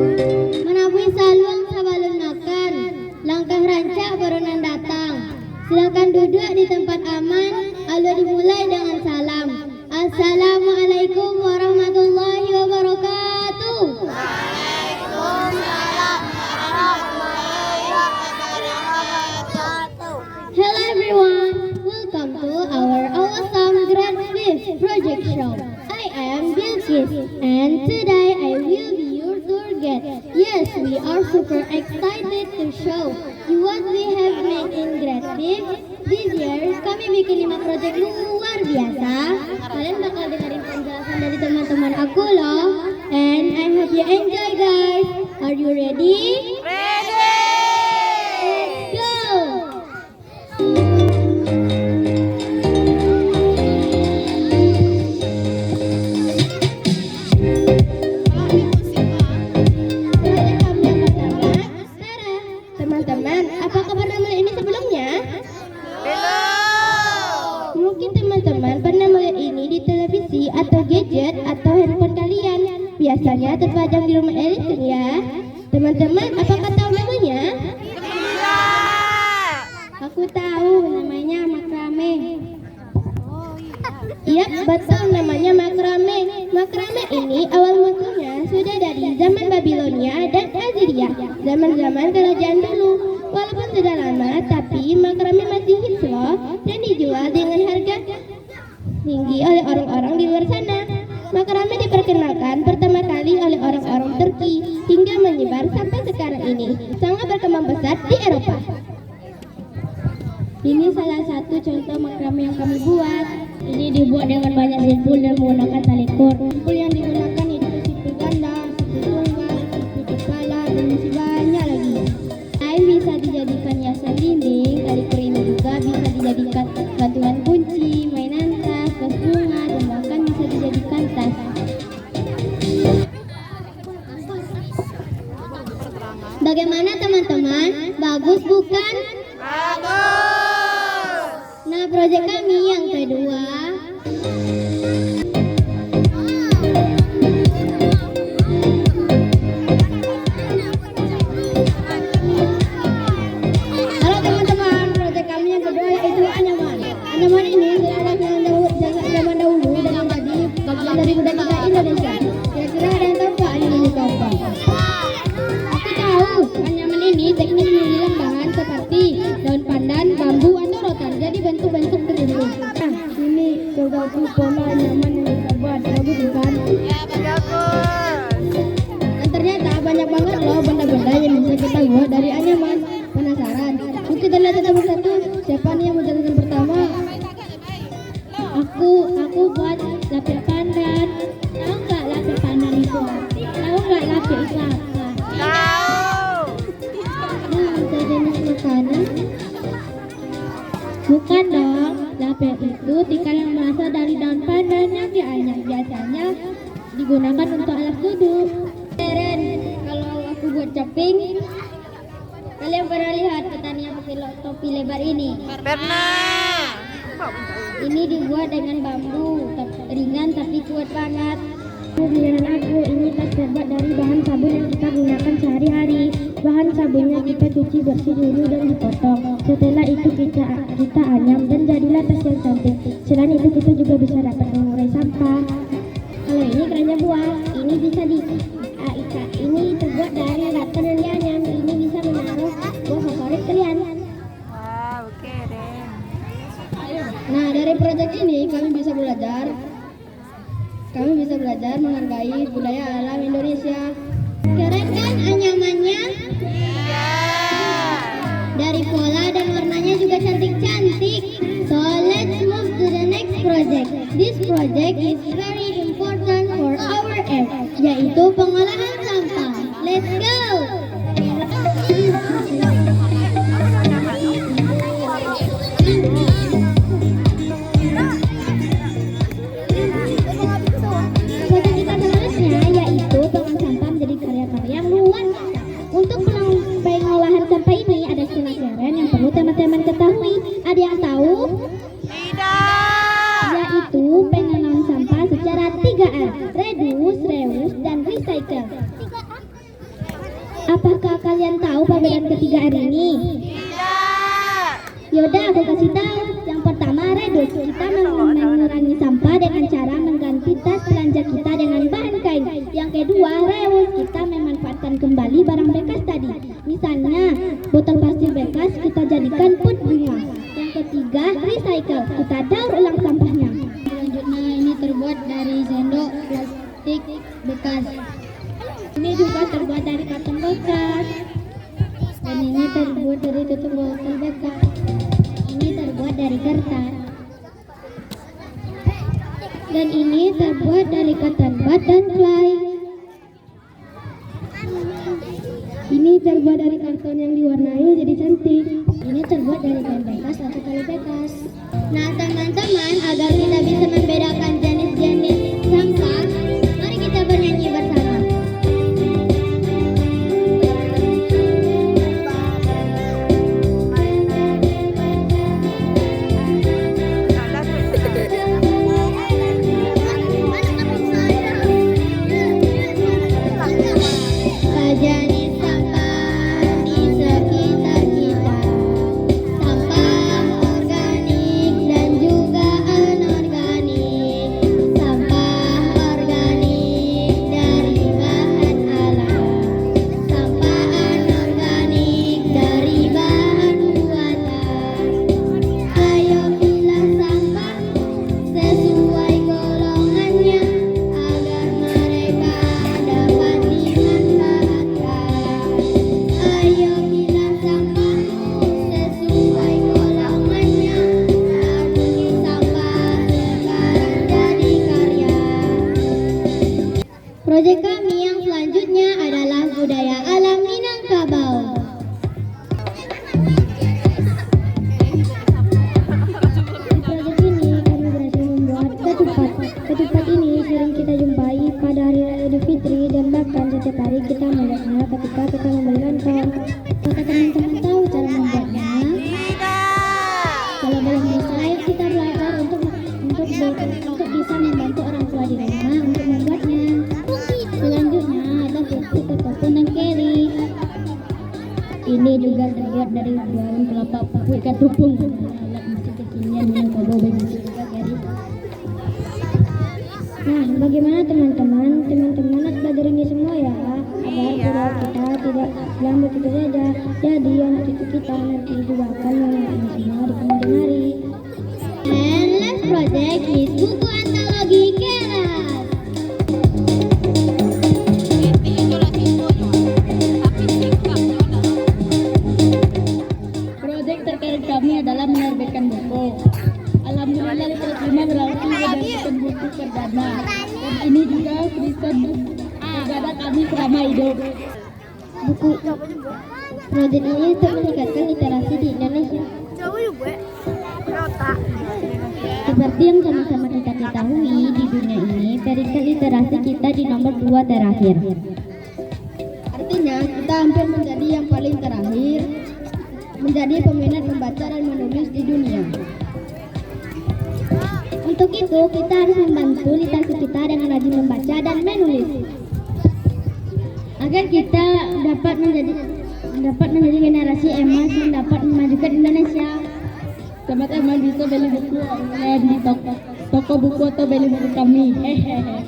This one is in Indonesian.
Menabui saluang sabalun makan, langkah rancak baronan datang. Silakan duduk di tempat aman, lalu dimulai dengan salam. Assalamualaikum warahmatullahi wabarakatuh. Waalaikumsalam warahmatullahi wabarakatuh. Hello everyone, welcome to our awesome grade 5 project show. I am Bilkis and today I will be your tour guide. Yes, we are super excited to show you what we have made in grade 5. This year kami bikin 5 project luar biasa. Kalian bakal dengerin penjelasan dari teman-teman aku loh. And I hope you enjoy guys. Are you ready? Ready! Let's go! Teman-teman, apakah pernah melihat ini sebelumnya? Belum. Mungkin teman-teman pernah melihat ini di televisi atau gadget atau handphone kalian. Biasanya terpajang di rumah elektrik ya. Teman-teman, apakah tahu namanya? Tidak. Aku tahu namanya makrame. Iya, betul namanya makrame. Makrame ini awal mulanya sudah dari zaman Babilonia dan Assyria, zaman-zaman kerajaan dulu. Walaupun sudah lama, tapi makrame masih hits loh dan dijual dengan harga tinggi oleh orang-orang di luar sana. Makrame diperkenalkan pertama kali oleh orang-orang Turki hingga menyebar sampai sekarang ini. Sangat berkembang pesat di Eropa. Ini salah satu contoh makrame yang kami buat. Ini dibuat dengan banyak simpul dan menggunakan tali kor. Simpul yang digunakan itu simpul ganda, simpul tunggal, simpul kepala, dan masih banyak lagi. Kain bisa dijadikan hiasan dinding, tali kor ini juga bisa dijadikan gantungan kunci, mainan tas, vas bunga, dan bahkan bisa dijadikan tas. Bagaimana teman-teman? Bagus bukan? Bagus. Nah, proyek kami yang kedua. Halo teman-teman, proyek kami yang kedua yaitu anyaman. Anyaman ini diarak zaman dahulu dan menjadi bagian dari budaya Indonesia. Kira-kira ada yang tahu nggak anyaman itu apa? Aku tahu, anyaman ini teknik mengilang bahan seperti daun pandan, bambu, atau rotan. Jadi bentuk-bentuk tertentu. Nah, ini tergantung pola anyaman yang kita buat. Bagus bukan? Ya, bagus. Dan ternyata banyak banget loh benda-benda yang bisa kita buat dari anyaman. Penasaran? Yuk kita lihat satu persatu. Siapa nih yang mau jelasin pertama? Aku buat lapis pandan. Tahu nggak lapis pandan itu apa? Tahu nggak lapis itu apa? Tahu. Nah, bisa jenis makanan? Bukan dong. Lapis itu tikar yang berasal dari daun pandan yang dianyam. Biasanya digunakan untuk alas duduk. Keren. Kalau aku buat caping, kalian pernah lihat petani yang pakai topi lebar ini? Pernah. Ini dibuat dengan bambu, ringan tapi kuat banget. Pilihan aku ini tas terbuat dari bahan sabun yang kita gunakan sehari-hari. Bahan sabunnya kita cuci bersih dulu dan dipotong. Setelah itu kita anyam dan jadilah tas yang cantik. Selain itu kita juga bisa dapat mengurai sampah. Kalau ini keranjang buah, ini bisa ikat. Ini terbuat dari rotan dan dianyam. Ini bisa menaruh buah favorit kalian. Wah, oke deh. Nah, dari proyek ini kami bisa belajar menghargai budaya alam Indonesia. Keren kan anyamannya? Iya. Dari pola dan warnanya juga cantik-cantik. So let's move to the next project. This project is very important for our earth, yaitu pengolahan sampah. Let's go! Project kita selanjutnya yaitu pengolahan sampah menjadi karya-karya yang luar biasa. Untuk pengolahan sampah ini ada setengah keren yang perlu teman-teman ketahui. Ada yang tahu? Tidak. Yaitu pengolahan sampah secara 3R: reduce, reuse, dan recycle. Apakah kalian tahu perbedaan ketiga hari ini? Tidak. Yaudah, aku kasih tahu. Yang pertama, redus. Kita mengurangi sampah dengan cara mengganti tas belanja kita dengan bahan kain. Yang kedua, reuse. Kita memanfaatkan kembali barang bekas tadi. Misalnya, botol plastik bekas kita jadikan pot bunga. Yang ketiga, recycle. Kita daur ulang sampahnya. Selanjutnya, ini terbuat dari sendok plastik bekas. Ini juga terbuat dari karton bekas. Dan ini terbuat dari tutup botol bekas. Ini terbuat dari kertas. Dan ini terbuat dari cotton bud dan clay. Ini terbuat dari karton yang diwarnai jadi cantik. Ini terbuat dari kain bekas atau tali bekas. Nah teman-teman, agar kita bisa membedakan jenis-jenis sampah, mari kita bernyanyi bersama. Jenis sampah di sekitar kita, sampah organik dan juga anorganik. Sampah organik dari bahan alam, sampah anorganik dari bahan buatan. Ayo pilah sampah sesuai golongannya agar mereka dapat dimanfaatkan. Ayo pilah sampahmu sesuai golongannya, tabungi sampah sekarang jadi karya. Proyek kami yang selanjutnya adalah budaya alam Minangkabau. Di proyek ini kami berhasil membuat ketupat. Ketupat ini sering kita jumpai pada hari raya Idul Fitri dan bahkan setiap hari kita melihatnya ketika kita membeli lontong. Apakah teman-teman tahu cara membuatnya? Tidak. Kalau belum bisa, ayo kita belajar untuk bisa membantu orang tua di rumah untuk membuatnya. Selanjutnya ada plastik ataupun dan keri. Ini juga terbuat dari daun kelapa paku ikan tupung. Alat musik kekinian Minangkabau banyak juga keri. Nah, bagaimana teman-teman? Teman-teman harus belajar ini semua ya, agar budaya kita tidak hilang begitu saja. Jadi anak cucu kita nanti juga akan mengenal ini semua di kemudian hari. And last project is buku antologi keras. Proyek terkait kami adalah menerbitkan buku. Alhamdulillah diterima berhasil menerbitkan buku perdana. Dan ini juga riset perdana kami selama hidup. Buku proyek ini untuk meningkatkan literasi di Indonesia. Seperti yang sama-sama kita ketahui, di dunia ini peringkat literasi kita di nomor 2 terakhir. Artinya kita hampir menjadi yang paling terakhir, menjadi peminat membaca dan menulis di dunia. Untuk itu kita harus membantu literasi kita dengan rajin membaca dan menulis, agar kita dapat menjadi generasi emas yang dapat memajukan Indonesia. Teman-teman bisa beli buku online di toko buku atau beli buku kami. Hehehe.